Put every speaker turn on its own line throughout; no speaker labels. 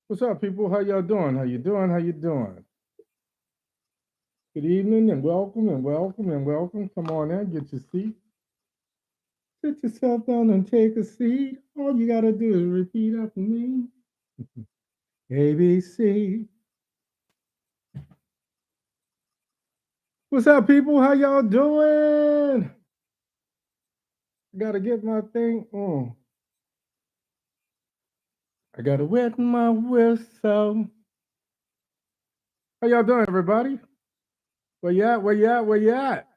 What's up, people? How y'all doing? How you doing? How you doing? Good evening and welcome and welcome and welcome. Come on in, get your seat. Sit yourself down and take a seat. All you gotta do is repeat after me. ABC. What's up, people? How y'all doing? I gotta get my thing on. I gotta wet my whistle. How y'all doing, everybody? Where you at? Where you at? Where you at?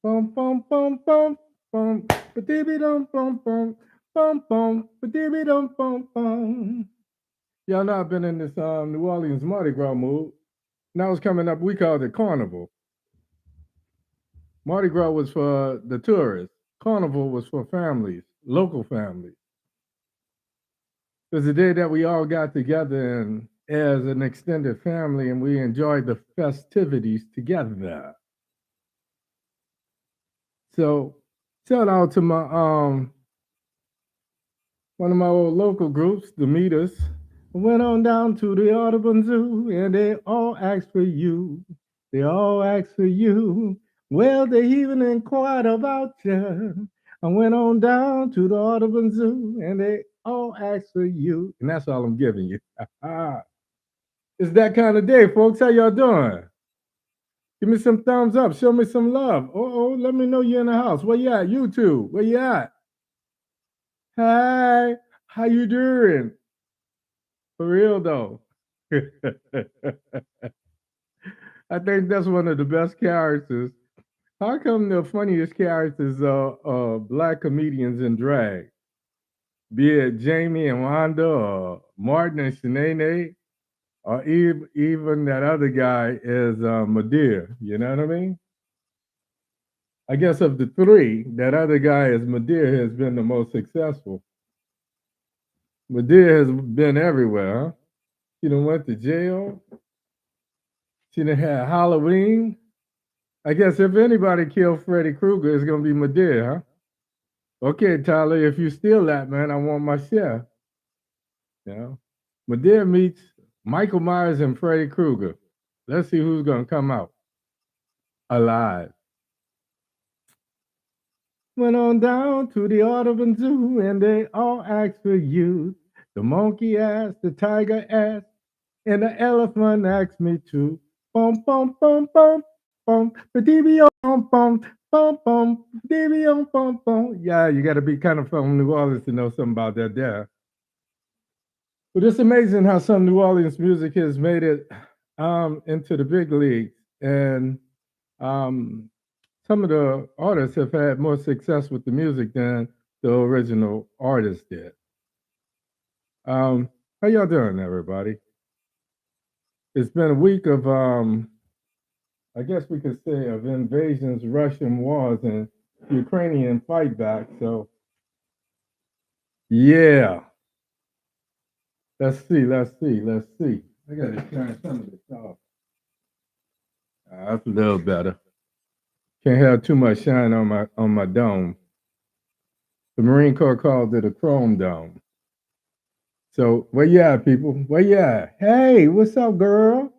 Bum bum bum bum bum. Ba-dee dum bum bum bum bum. Ba-dee dum bum bum. Y'all know I've been in this New Orleans Mardi Gras mood. Now it's coming up. We called it Carnival. Mardi Gras was for the tourists. Carnival was for families, local families. It was the day that we all got together and as an extended family, and we enjoyed the festivities together. So shout out to my one of my old local groups, the Meters. Went on down to the Audubon Zoo and they all asked for you. They all asked for you. Well, they even inquired about you. I went on down to the Audubon Zoo and they all asked for you. And that's all I'm giving you. It's that kind of day, folks. How y'all doing? Give me some thumbs up. Show me some love. Oh, let me know you're in the house. Where you at? YouTube. Where you at? Hi. How you doing? For real though. I think that's one of the best characters. How come the funniest characters are black comedians in drag? Be it Jamie and Wanda or Martin and Shanae, or even that other guy is Madeir. You know what I mean? I guess of the three, that other guy is Madeir has been the most successful. Madeir has been everywhere, huh? She done went to jail. She done had Halloween. I guess if anybody killed Freddy Krueger, it's gonna be Madeir, huh? Okay, Tyler, if you steal that, man, I want my share. You know, Madeir meets Michael Myers and Freddy Krueger. Let's see who's gonna come out alive. Went on down to the Audubon Zoo and they all asked for you. The monkey asked, the tiger asked, and the elephant asked me too. Bum bum bum bum bum, ba bum bum bum bum, bum bum. Yeah, you got to be kind of from New Orleans to know something about that there. But it's amazing how some New Orleans music has made it into the big leagues, and um, some of the artists have had more success with the music than the original artist did. How y'all doing, everybody? It's been a week of I guess we could say, of invasions, Russian wars, and Ukrainian fight back. So, yeah, let's see, let's see, let's see. I got to shine some of this off. That's a little better. Can't have too much shine on my dome. The Marine Corps called it a chrome dome. So, where you at, people? Where you at? Hey, what's up, girl?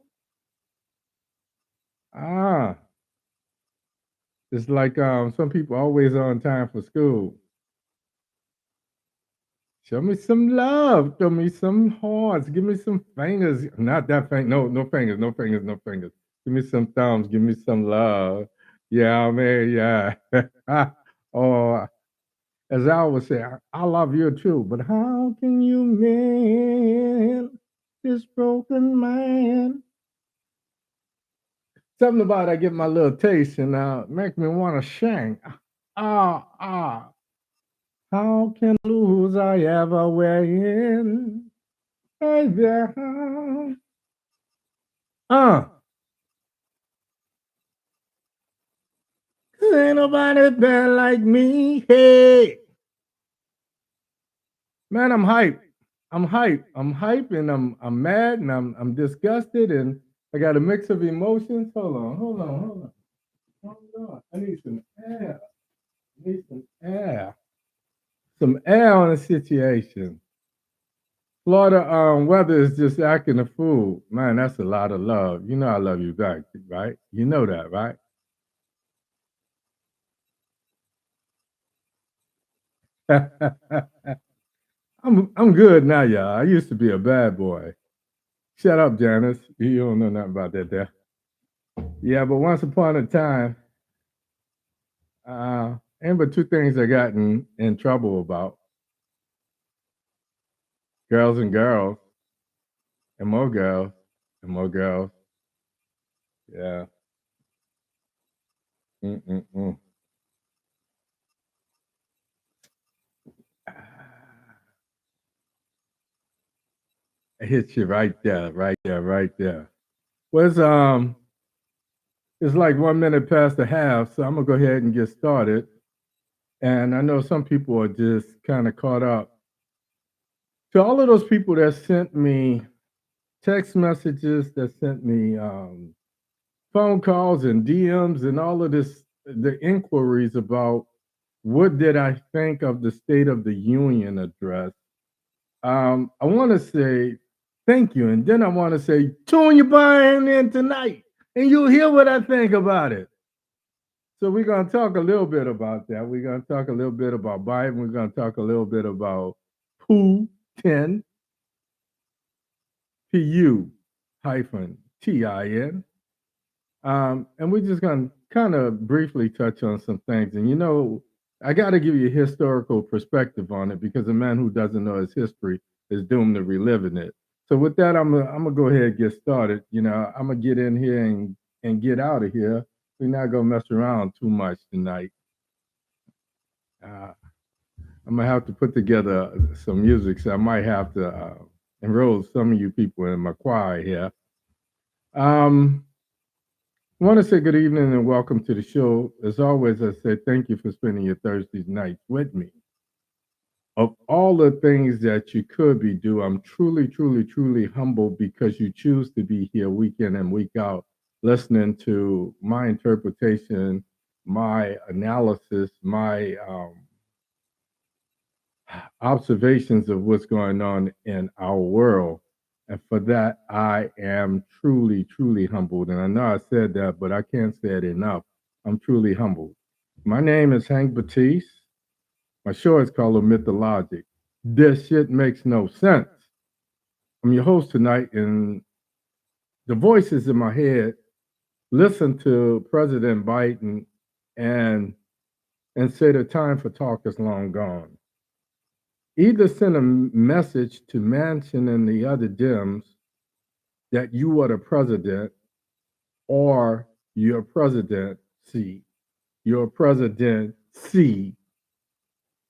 Ah, it's like some people always on time for school. Show me some love. Show me some hearts. Give me some fingers. Not that thing. No, no fingers. No fingers. No fingers. Give me some thumbs. Give me some love. Yeah, man. Yeah. Or as I always say, I love you too. But how can you mend this broken man? Something about I get my little taste and make me want to sing. Ah. How can lose I ever win? Baby, uh, ain't nobody bad like me. Hey, man, I'm hyped. I'm hyped. I'm hyped, and I'm mad, and I'm disgusted, and I got a mix of emotions. Hold on. I need some air. I need some air. Some air on the situation. Florida weather is just acting a fool. Man, that's a lot of love. You know I love you back, right? You know that, right? I'm good now, y'all. I used to be a bad boy. Shut up, Janice. You don't know nothing about that there. Yeah, but once upon a time, and but two things I got in trouble about: girls and girls, and more girls, and more girls. Yeah. Mm-mm-mm. It hits you right there, right there, right there. Was it's like 1 minute past the half, so I'm gonna go ahead and get started. And I know some people are just kind of caught up. To all of those people that sent me text messages, that sent me phone calls and DMs and all of this, the inquiries about what did I think of the State of the Union address. I want to say thank you, and then I want to say tune your buying in tonight, and you'll hear what I think about it. So we're gonna talk a little bit about that. We're gonna talk a little bit about Biden. We're gonna talk a little bit about Putin, Putin. And we're just going to kind of briefly touch on some things. And I got to give you a historical perspective on it because a man who doesn't know his history is doomed to reliving it. So with that, I'm gonna go ahead and get started. I'm gonna get in here and get out of here. We're not gonna mess around too much tonight. Uh, I'm gonna have to put together some music, so I might have to enroll some of you people in my choir here. Um, I want to say good evening and welcome to the show. As always, I say thank you for spending your Thursday nights with me. Of all the things that you could be doing, I'm truly, truly, truly humbled because you choose to be here week in and week out, listening to my interpretation, my analysis, my observations of what's going on in our world. And for that, I am truly, truly humbled. And I know I said that, but I can't say it enough. I'm truly humbled. My name is Hank Batiste. My show is called OMITdaLOGIC. This shit makes no sense. I'm your host tonight, and the voices in my head listen to President Biden and say the time for talk is long gone. Either send a message to Manchin and the other Dems that you are the president, or your presidency, your presidency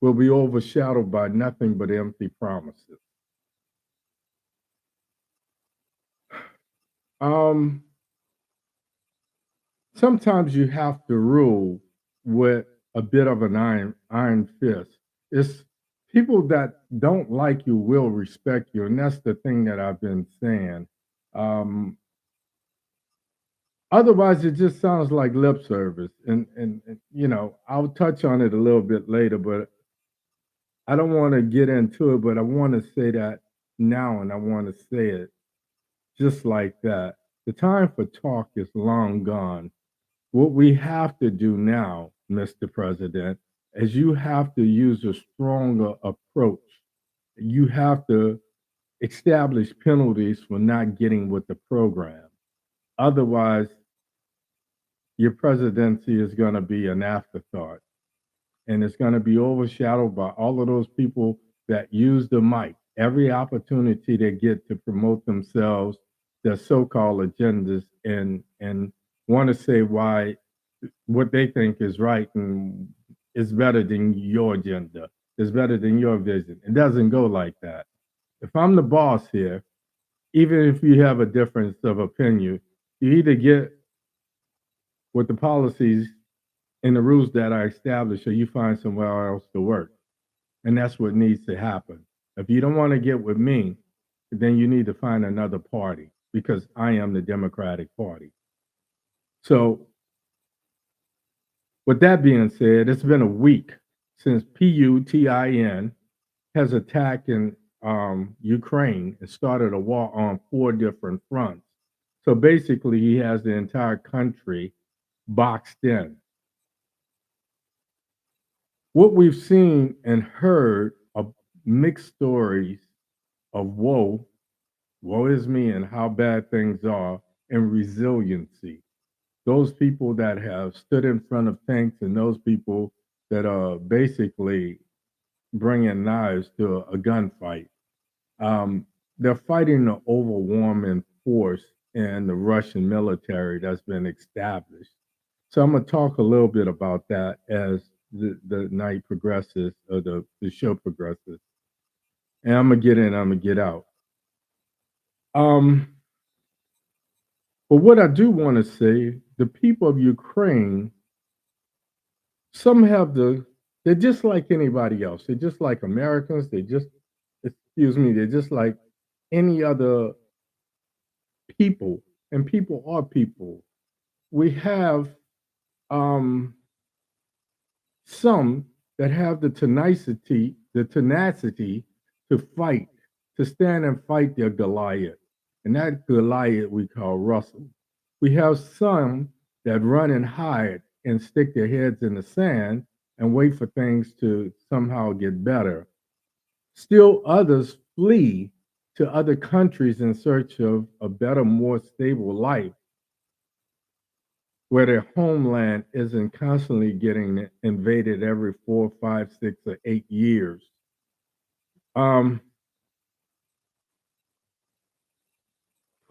will be overshadowed by nothing but empty promises. Um, Sometimes you have to rule with a bit of an iron fist. It's people that don't like you will respect you, and that's the thing that I've been saying. Um, Otherwise, it just sounds like lip service, and I'll touch on it a little bit later, but I don't want to get into it. But I want to say that now, and I want to say it just like that. The time for talk is long gone. What we have to do now, Mr. President, is you have to use a stronger approach. You have to establish penalties for not getting with the program. Otherwise, your presidency is going to be an afterthought, and it's going to be overshadowed by all of those people that use the mic every opportunity they get to promote themselves, their so-called agendas, and want to say why what they think is right and is better than your agenda, is better than your vision. It doesn't go like that. If I'm the boss here, even if you have a difference of opinion, you either get with the policies and the rules that are established, or you find somewhere else to work. And that's what needs to happen. If you don't want to get with me, then you need to find another party because I am the Democratic Party. So, with that being said, it's been a week since PUTIN has attacked and Ukraine and started a war on 4 different fronts. So basically, he has the entire country boxed in. What we've seen and heard are mixed stories of woe is me, and how bad things are, and resiliency. Those people that have stood in front of tanks and those people that are basically bringing knives to a gunfight. They're fighting the overwhelming force in the Russian military that's been established. So I'm going to talk a little bit about that as the night progresses, or the show progresses. And I'm going to get in, I'm going to get out. Um, but what I do want to say, the people of Ukraine, some have they're just like anybody else. They're just like Americans. They're just like any other people, and people are people. We have um, some that have the tenacity to fight, to stand and fight their Goliath. And that Goliath we call Russell. We have some that run and hide and stick their heads in the sand and wait for things to somehow get better. Still others flee to other countries in search of a better, more stable life where their homeland isn't constantly getting invaded every 4, 5, 6, or 8 years. Um,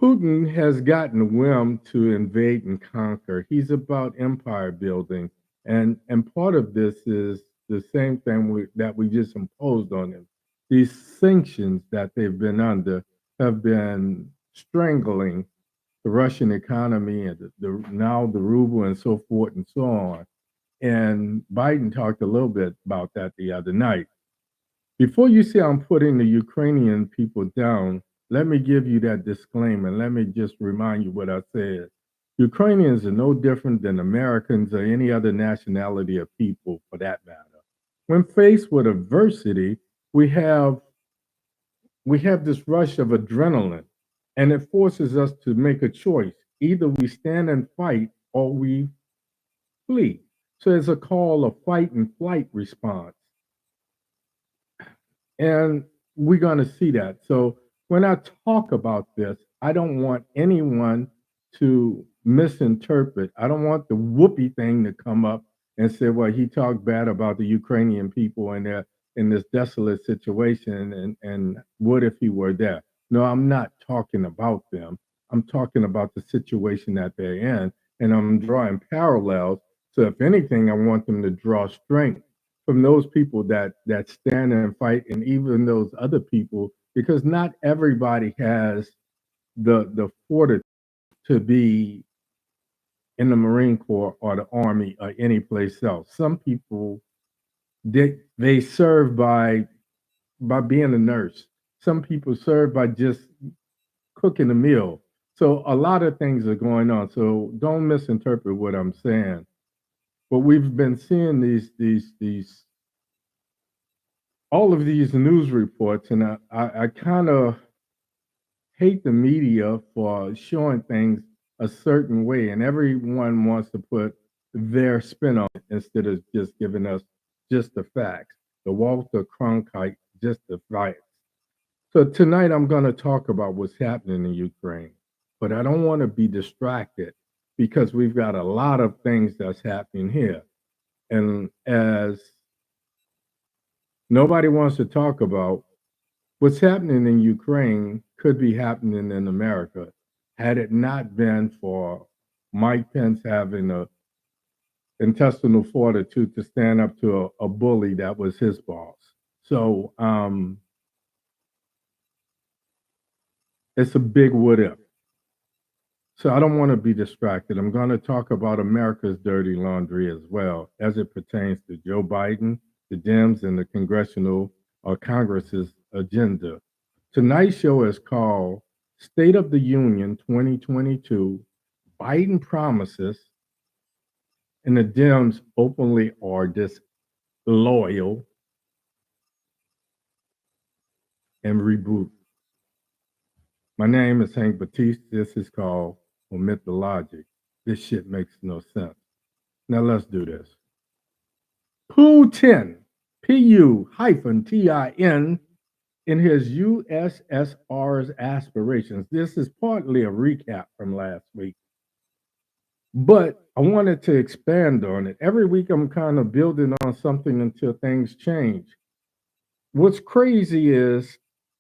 Putin has gotten whim to invade and conquer. He's about empire building, and part of this is the same thing that we just imposed on him. These sanctions that they've been under have been strangling the Russian economy, and now the ruble, and so forth and so on. And Biden talked a little bit about that the other night. Before you say I'm putting the Ukrainian people down, let me give you that disclaimer. Let me just remind you what I said. Ukrainians are no different than Americans or any other nationality of people for that matter. When faced with adversity, we have this rush of adrenaline, and it forces us to make a choice. Either we stand and fight or we flee. So it's a call, a fight and flight response. And we're going to see that. So when I talk about this, I don't want anyone to misinterpret. I don't want the whoopee thing to come up and say, well, he talked bad about the Ukrainian people and they're in this desolate situation. And what if he were there? No, I'm not talking about them. I'm talking about the situation that they're in. And I'm drawing parallels. So if anything, I want them to draw strength from those people that stand and fight, and even those other people, because not everybody has the fortitude to be in the Marine Corps or the Army or any place else. Some people they serve by being a nurse. Some people serve by just cooking a meal. So a lot of things are going on. So don't misinterpret what I'm saying. But we've been seeing these all of these news reports, and I kind of hate the media for showing things a certain way, and everyone wants to put their spin on it instead of just giving us just the facts. The Walter Cronkite, just the facts. So tonight I'm going to talk about what's happening in Ukraine, but I don't want to be distracted because we've got a lot of things that's happening here. And as nobody wants to talk about, what's happening in Ukraine could be happening in America had it not been for Mike Pence having a intestinal fortitude to stand up to a bully that was his boss. So it's a big what if. So I don't want to be distracted. I'm going to talk about America's dirty laundry as well as it pertains to Joe Biden, the Dems, and the congressional or Congress's agenda. Tonight's show is called State of the Union 2022. Biden promises, and the Dems openly are disloyal. and Rebut. My name is Hank Batiste. This is called OMITdaLOGIC. This shit makes no sense. Now let's do this. Putin, Putin, in his USSR's aspirations. This is partly a recap from last week, but I wanted to expand on it. Every week I'm kind of building on something until things change. What's crazy is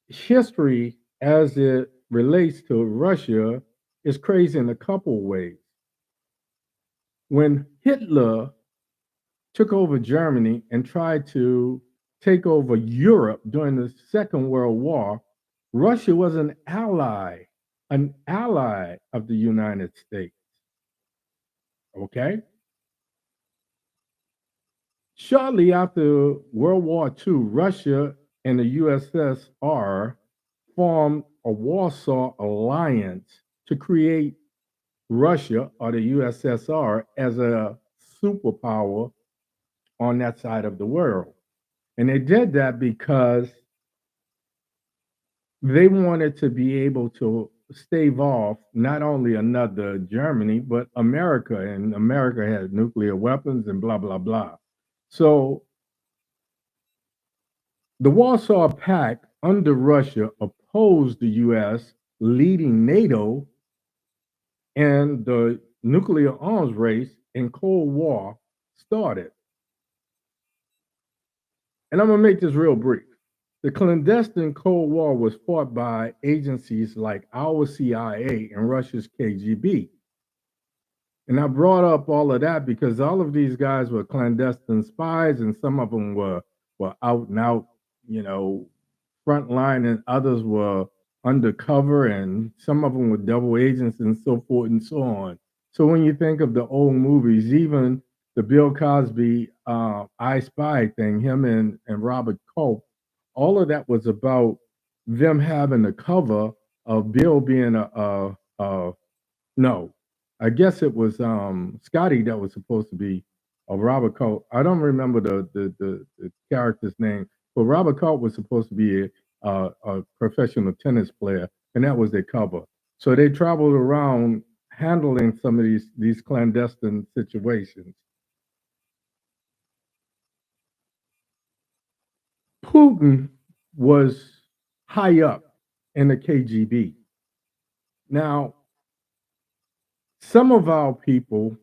history as it relates to Russia is crazy in a couple ways. When Hitler took over Germany and tried to take over Europe during the Second World War, Russia was an ally of the United States. Okay? Shortly after World War II, Russia and the USSR formed a Warsaw Alliance to create Russia or the USSR as a superpower on that side of the world. And they did that because they wanted to be able to stave off not only another Germany, but America. And America had nuclear weapons and blah, blah, blah. So the Warsaw Pact under Russia opposed the US leading NATO, and the nuclear arms race and Cold War started. And I'm going to make this real brief. The clandestine Cold War was fought by agencies like our CIA and Russia's KGB. And I brought up all of that because all of these guys were clandestine spies, and some of them were out and out, frontline, and others were undercover, and some of them were double agents and so forth and so on. So when you think of the old movies, even the Bill Cosby I Spy thing, him and Robert Culp, all of that was about them having the cover of Bill being no, I guess it was Scotty that was supposed to be a Robert Culp. I don't remember the character's name, but Robert Culp was supposed to be a professional tennis player, and that was their cover. So they traveled around handling some of these clandestine situations. Putin was high up in the KGB. Now, some of our people,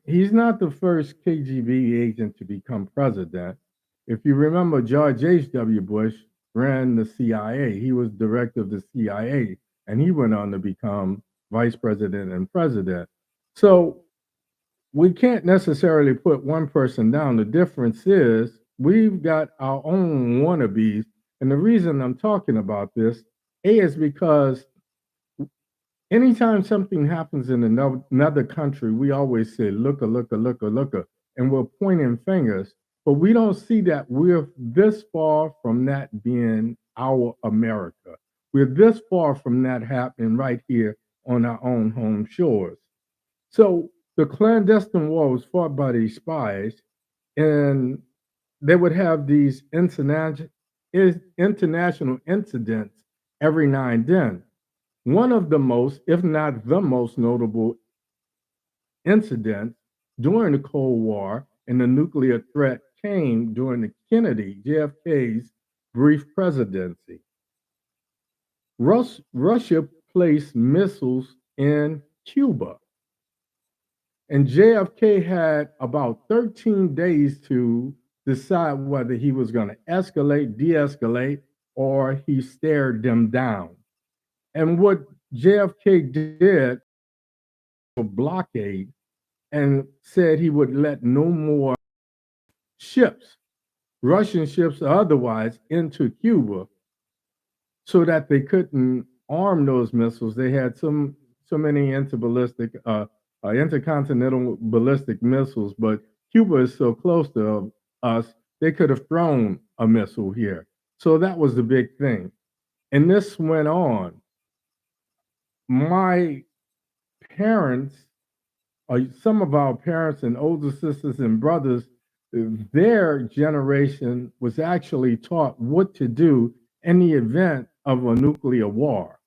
he's not the first KGB agent to become president. If you remember, George H.W. Bush ran the CIA. He was director of the CIA, and he went on to become vice president and president. So we can't necessarily put one person down. The difference is we've got our own wannabes. And the reason I'm talking about this, A, is because anytime something happens in another country, we always say, looka, looka, looka, looka, and we're pointing fingers. But we don't see that we're this far from that being our America. We're this far from that happening right here on our own home shores. So the clandestine war was fought by these spies, and they would have these international incidents every now and then. One of the most, if not the most notable incident during the Cold War and the nuclear threat came during the JFK's brief presidency. Russia placed missiles in Cuba. And JFK had about 13 days to decide whether he was going to escalate, de-escalate, or he stared them down. And what JFK did, a blockade, and said he would let no more ships, Russian ships or otherwise, into Cuba, so that they couldn't arm those missiles. They had so many intercontinental ballistic missiles, but Cuba is so close to us, they could have thrown a missile here. So that was the big thing. And this went on. My parents, some of our parents and older sisters and brothers, their generation was actually taught what to do in the event of a nuclear war.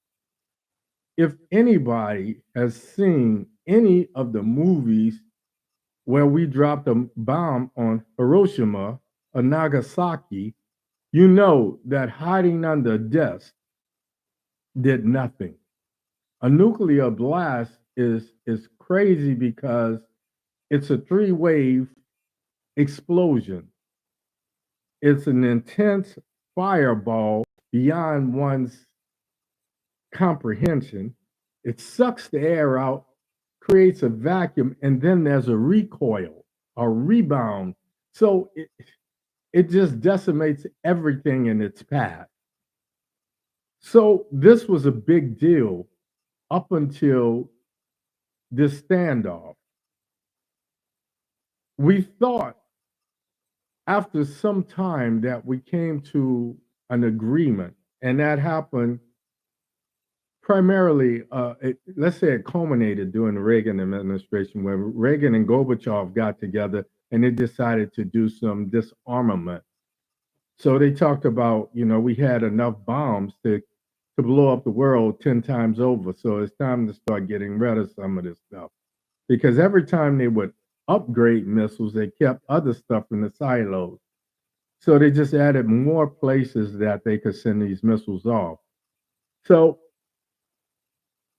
If anybody has seen any of the movies where we dropped a bomb on Hiroshima or Nagasaki, you know that hiding under a desk did nothing. A nuclear blast is crazy because it's a three-wave explosion. It's an intense fireball beyond one's comprehension. It sucks the air out, creates a vacuum, and then there's a recoil, a rebound. So it just decimates everything in its path. So this was a big deal up until this standoff. We thought after some time that we came to an agreement, and that happened primarily, let's say it culminated during the Reagan administration, where Reagan and Gorbachev got together and they decided to do some disarmament. So they talked about, we had enough bombs to blow up the world 10 times over. So it's time to start getting rid of some of this stuff. Because every time they would upgrade missiles, they kept other stuff in the silos. So they just added more places that they could send these missiles off. So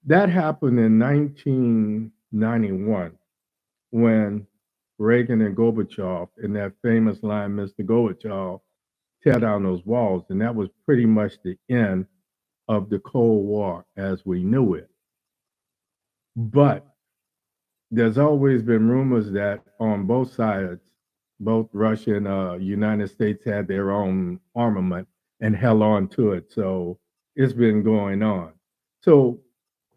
that happened in 1991 when Reagan and Gorbachev, in that famous line, Mr. Gorbachev, tear down those walls. And that was pretty much the end of the Cold War as we knew it. But there's always been rumors that on both sides, both Russia and United States had their own armament and held on to it. So it's been going on. So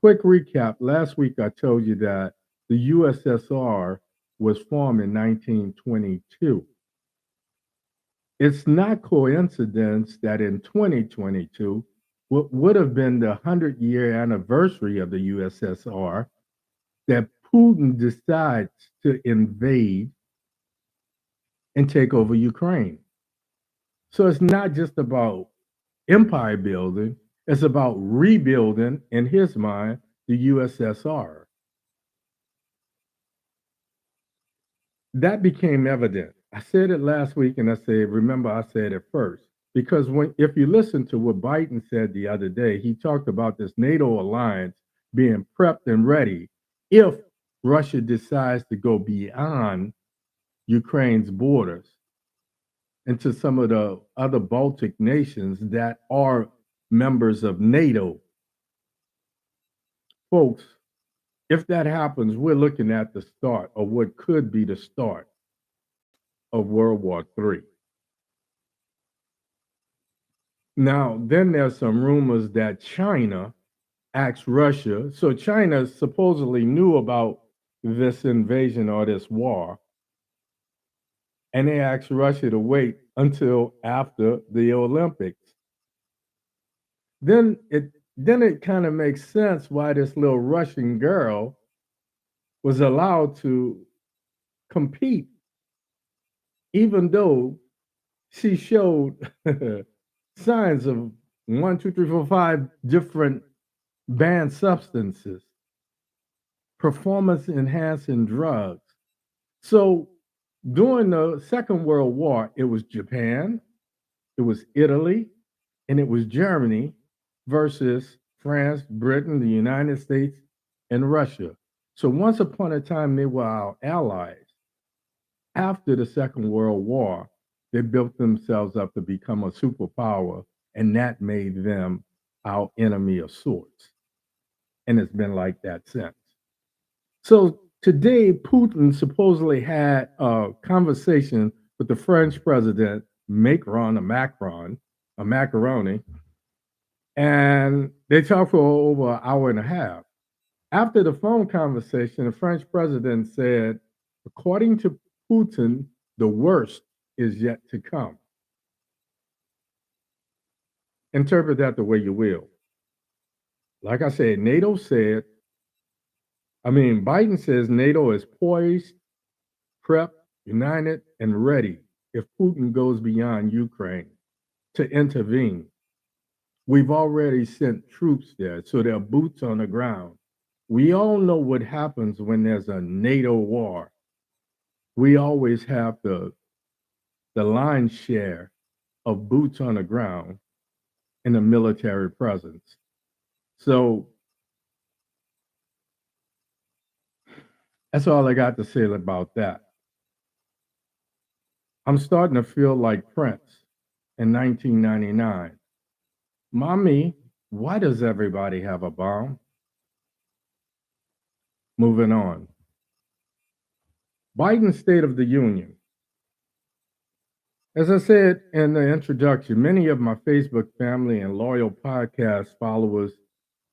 quick recap. Last week, I told you that the USSR was formed in 1922. It's not coincidence that in 2022, what would have been the 100-year anniversary of the USSR, that Putin decides to invade and take over Ukraine. So it's not just about empire building, it's about rebuilding, in his mind, the USSR. That became evident. I said it last week and I said, remember, I said it first. Because if you listen to what Biden said the other day, he talked about this NATO alliance being prepped and ready if Russia decides to go beyond Ukraine's borders into some of the other Baltic nations that are members of NATO. Folks, if that happens, we're looking at the start of what could be the start of World War III. Now, then there's some rumors that China asked Russia. So China supposedly knew about this invasion or this war, and they asked Russia to wait until after the Olympics. Then it kind of makes sense why this little Russian girl was allowed to compete, even though she showed signs of 1, 2, 3, 4, 5 different banned substances, performance enhancing drugs. So during the Second World War, it was Japan, it was Italy, and it was Germany versus France, Britain, the United States, and Russia. So once upon a time, they were our allies. After the Second World War, they built themselves up to become a superpower, and that made them our enemy of sorts. And it's been like that since. So today, Putin supposedly had a conversation with the French president, Macron, a macaroni, and they talked for over an hour and a half. After the phone conversation, the French president said, according to Putin, the worst is yet to come. Interpret that the way you will. Like I said, Biden says NATO is poised, prepped, united, and ready if Putin goes beyond Ukraine to intervene. We've already sent troops there, so there are boots on the ground. We all know what happens when there's a NATO war. We always have the lion's share of boots on the ground in a military presence. So that's all I got to say about that. I'm starting to feel like Prince in 1999. Mommy, why does everybody have a bomb? Moving on. Biden's State of the Union. As I said in the introduction, many of my Facebook family and loyal podcast followers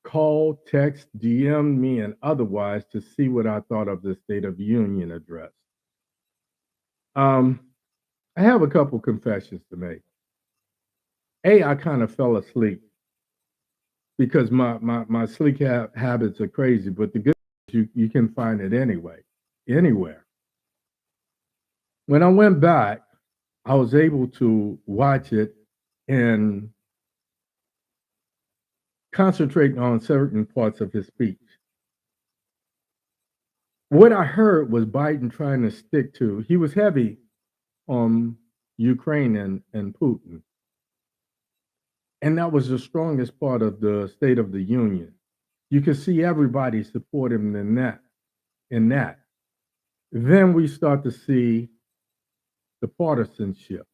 call, text, DM me, and otherwise to see what I thought of the State of the Union address. I have a couple confessions to make. I kind of fell asleep because my sleep habits are crazy, but the good you can find it anywhere. When I went back, I was able to watch it and concentrate on certain parts of his speech. What I heard was Biden trying to stick to, he was heavy on Ukraine and Putin. And that was the strongest part of the State of the Union. You could see everybody support him in that. Then we start to see the partisanship.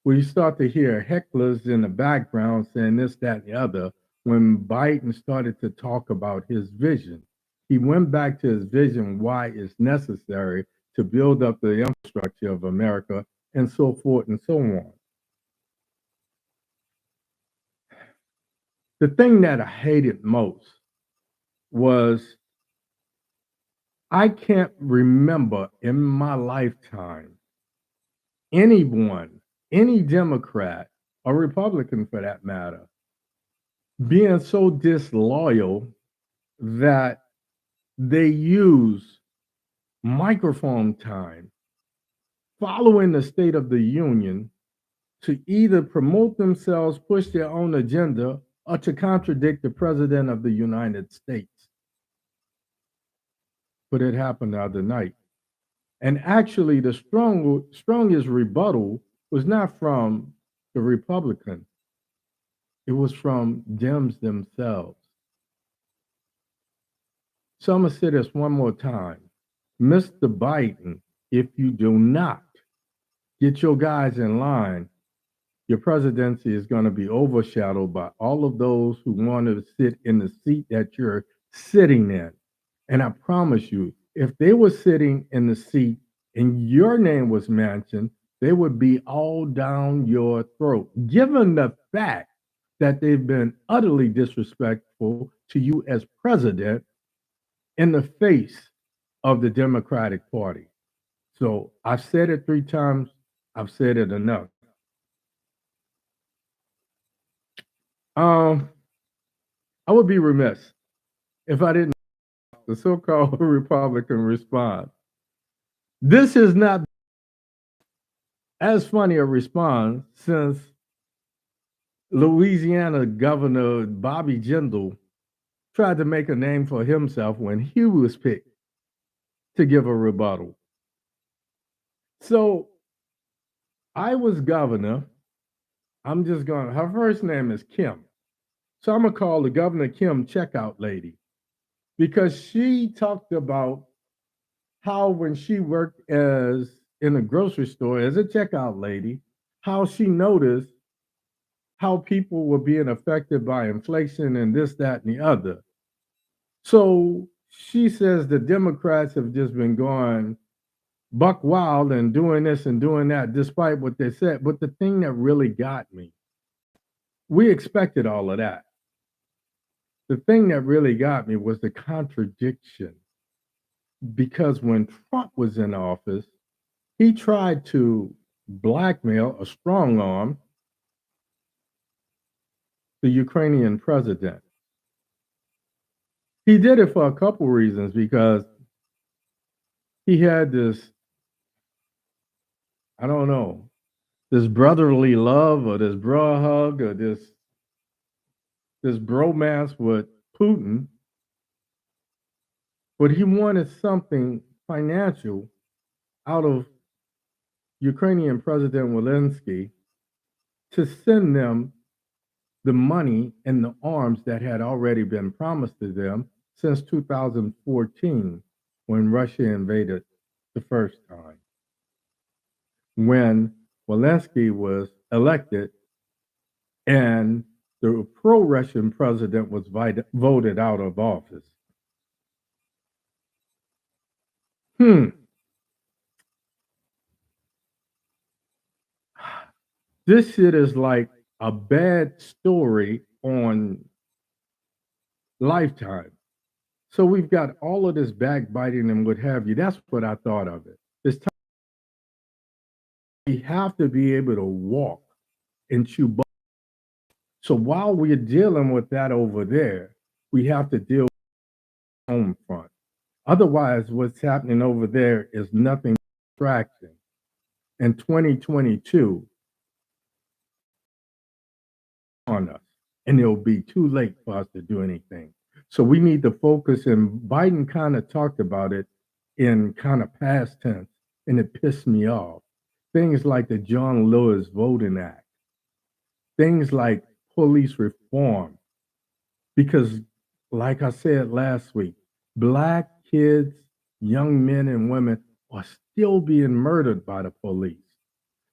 We start to hear hecklers in the background saying this, that, and the other. When Biden started to talk about his vision, he went back to his vision, why it's necessary to build up the infrastructure of America and so forth and so on. The thing that I hated most was I can't remember in my lifetime anyone, any Democrat or Republican for that matter, being so disloyal that they use microphone time following the State of the Union to either promote themselves, push their own agenda, or to contradict the President of the United States. But it happened the other night. And actually, the strongest rebuttal was not from the Republican, it was from Dems themselves. So I'm going to say this one more time. Mr. Biden, if you do not get your guys in line, your presidency is going to be overshadowed by all of those who want to sit in the seat that you're sitting in. And I promise you, if they were sitting in the seat and your name was mentioned, they would be all down your throat, given the fact that they've been utterly disrespectful to you as president in the face of the Democratic Party. So I've said it 3 times, I've said it enough. I would be remiss if I didn't the so-called Republican response. This is not as funny a response since Louisiana Governor Bobby Jindal tried to make a name for himself when he was picked to give a rebuttal. So I was governor. Her first name is Kim. So I'm going to call the Governor Kim checkout lady because she talked about how when she worked in a grocery store as a checkout lady, how she noticed how people were being affected by inflation and this, that, and the other. So she says the Democrats have just been going buck wild and doing this and doing that, despite what they said. But the thing that really got me, we expected all of that. The thing that really got me was the contradiction. Because when Trump was in office, he tried to blackmail or strong arm the Ukrainian president. He did it for a couple reasons because he had this, I don't know, this brotherly love or this bra hug or this this bromance with Putin, but he wanted something financial out of Ukrainian President Zelensky to send them the money and the arms that had already been promised to them since 2014 when Russia invaded the first time. When Zelensky was elected and the pro-Russian president was voted out of office. This shit is like a bad story on Lifetime. So we've got all of this backbiting and what have you. That's what I thought of it. It's time we have to be able to walk and chew. So while we're dealing with that over there, we have to deal with the home front. Otherwise, what's happening over there is nothing but distraction. In 2022, on us, and it'll be too late for us to do anything. So we need to focus, and Biden kind of talked about it in kind of past tense, and it pissed me off. Things like the John Lewis Voting Act, things like police reform, because like I said last week, Black kids, young men and women are still being murdered by the police.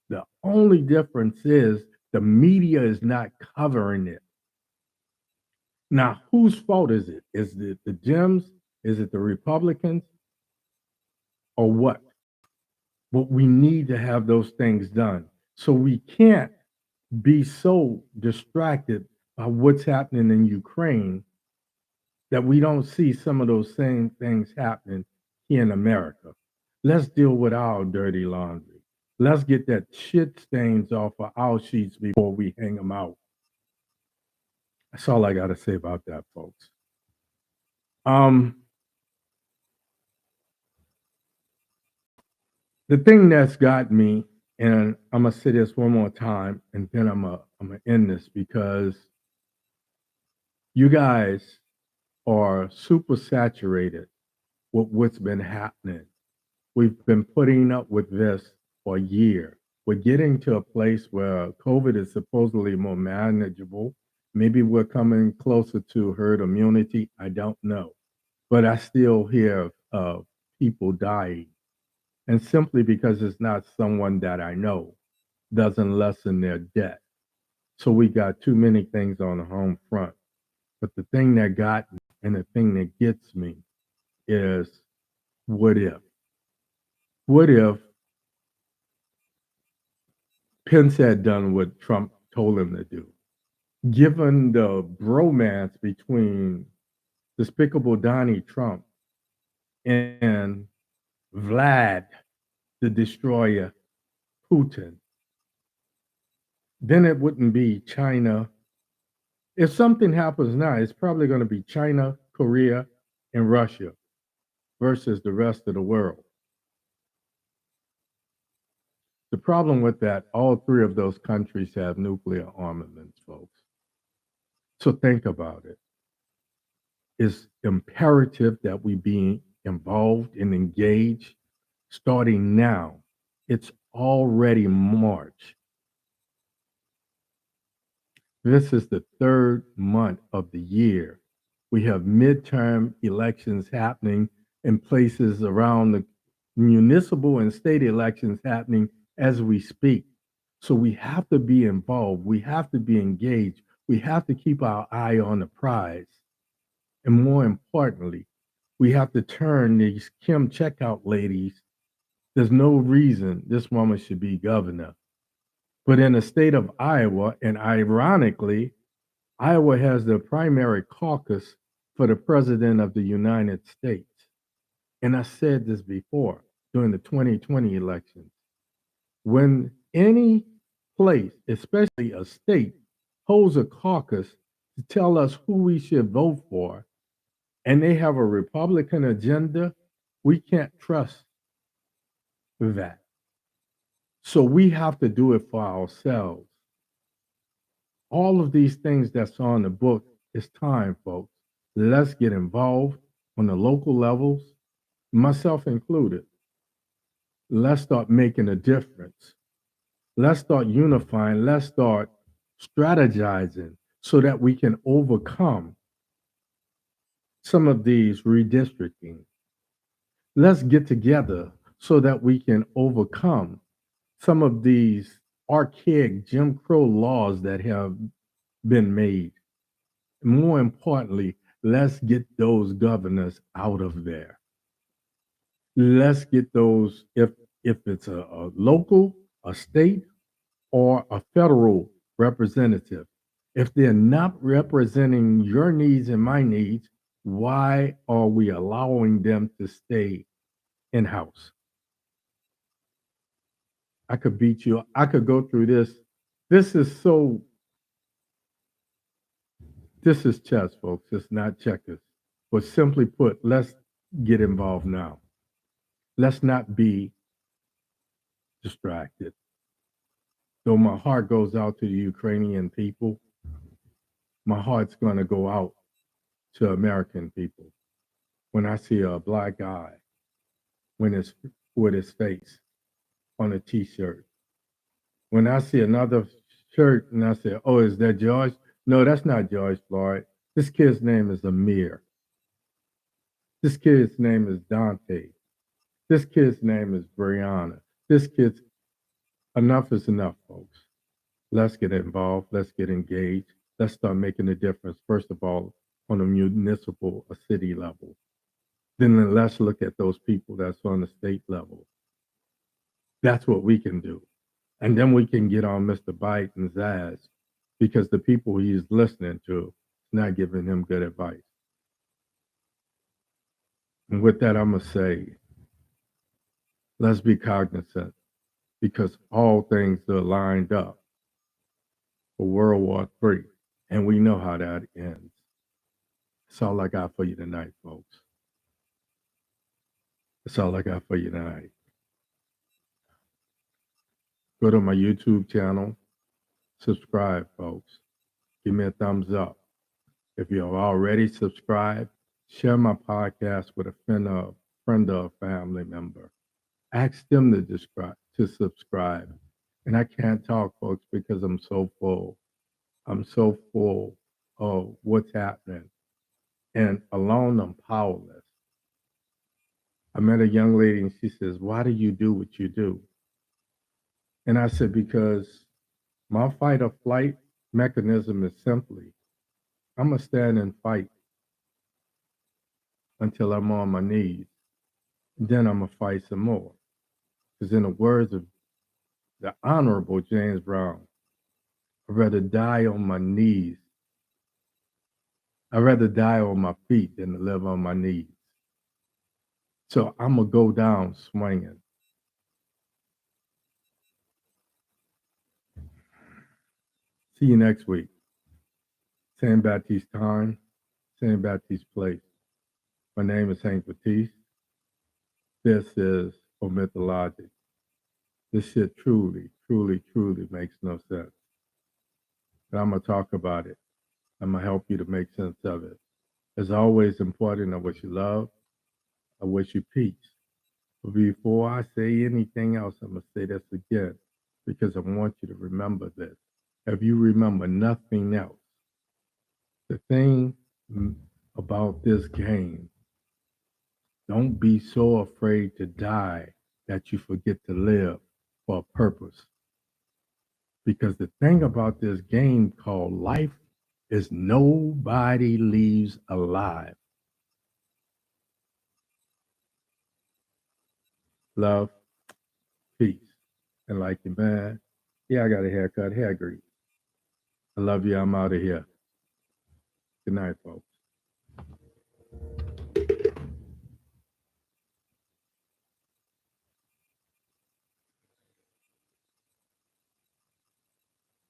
The only difference is the media is not covering it. Now, whose fault is it? Is it the Dems? Is it the Republicans? Or what? But we need to have those things done. So we can't be so distracted by what's happening in Ukraine that we don't see some of those same things happening here in America. Let's deal with our dirty laundry. Let's get that shit stains off of our sheets before we hang them out. That's all I got to say about that, folks. The thing that's got me, and I'm gonna say this one more time, and then I'm gonna end this, because you guys are super saturated with what's been happening. We've been putting up with this for a year. We're getting to a place where COVID is supposedly more manageable. Maybe we're coming closer to herd immunity. I don't know. But I still hear of people dying. And simply because it's not someone that I know doesn't lessen their debt. So we got too many things on the home front. But the thing that got me and the thing that gets me is, what if? What if Pence had done what Trump told him to do? Given the bromance between Despicable Donnie Trump and Vlad the Destroyer Putin, then it wouldn't be China. If something happens now, it's probably going to be China, Korea, and Russia versus the rest of the world. The problem with that, all three of those countries have nuclear armaments, folks. So think about it. It's imperative that we be involved and engaged starting now. It's already March. This is the third month of the year. We have midterm elections happening in places around the municipal and state elections happening as we speak. So we have to be involved. We have to be engaged. We have to keep our eye on the prize. And more importantly, we have to turn these Kim checkout ladies. There's no reason this woman should be governor. But in the state of Iowa, and ironically, Iowa has the primary caucus for the president of the United States. And I said this before during the 2020 elections. When any place, especially a state, holds a caucus to tell us who we should vote for, and they have a Republican agenda, we can't trust that. So we have to do it for ourselves. All of these things that's on the book It's time, folks. Let's get involved on the local levels, myself included. Let's start making a difference. Let's start unifying. Let's start strategizing so that we can overcome some of these redistricting. Let's get together so that we can overcome some of these archaic Jim Crow laws that have been made. More importantly, let's get those governors out of there. Let's get those, if it's a local, a state, or a federal representative. If they're not representing your needs and my needs, why are we allowing them to stay in house? I could beat you. I could go through this. This is so, this is chess, folks. It's not checkers. But simply put, let's get involved now. Let's not be distracted. Though my heart goes out to the Ukrainian people, my heart's going to go out to American people. When I see a black guy when it's with his face on a t-shirt, when I see another shirt and I say, oh, is that George? No, that's not George Floyd. This kid's name is Amir. This kid's name is Dante. This kid's name is Brianna. This kid's, enough is enough, folks. Let's get involved. Let's get engaged. Let's start making a difference, first of all, on a municipal, a city level. Then let's look at those people that's on the state level. That's what we can do. And then we can get on Mr. Biden's ass because the people he's listening to is not giving him good advice. And with that, I'm going to say, let's be cognizant because all things are lined up for World War III. And we know how that ends. That's all I got for you tonight, folks. That's all I got for you tonight. Go to my YouTube channel. Subscribe, folks. Give me a thumbs up. If you have already subscribed, share my podcast with a friend or a family member. Ask them to subscribe. And I can't talk, folks, because I'm so full. I'm so full of what's happening. And alone, I'm powerless. I met a young lady and she says, why do you do what you do? And I said, because my fight or flight mechanism is simply, I'm going to stand and fight until I'm on my knees. And then I'm going to fight some more. Because in the words of the Honorable James Brown, I'd rather die on my knees. I'd rather die on my feet than to live on my knees. So I'm going to go down swinging. See you next week. Same Baptiste time, same Baptiste place. My name is Hank Batiste. This is OMITdaLOGIC. This shit truly, truly, truly makes no sense. But I'm going to talk about it. I'm going to help you to make sense of it. As always, important, I wish you love. I wish you peace. But before I say anything else, I'm going to say this again because I want you to remember this. If you remember nothing else, the thing about this game, don't be so afraid to die that you forget to live for a purpose. Because the thing about this game called life is nobody leaves alive. Love, peace, and like you, man. Yeah, I got a haircut, hair grease. I love you. I'm out of here. Good night, folks.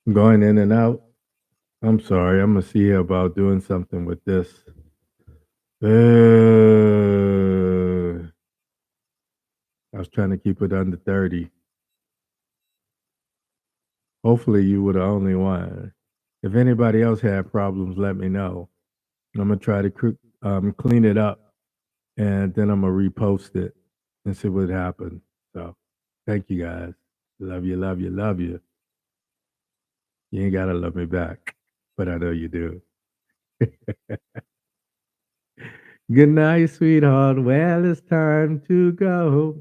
I'm going in and out. I'm sorry. I'm going to see about doing something with this. I was trying to keep it under 30. Hopefully you were the only one. If anybody else had problems, let me know. I'm gonna try to clean it up, and then I'm gonna repost it and see what happens. So, thank you guys. Love you, love you, love you. You ain't gotta love me back, but I know you do. Good night, sweetheart. Well, it's time to go.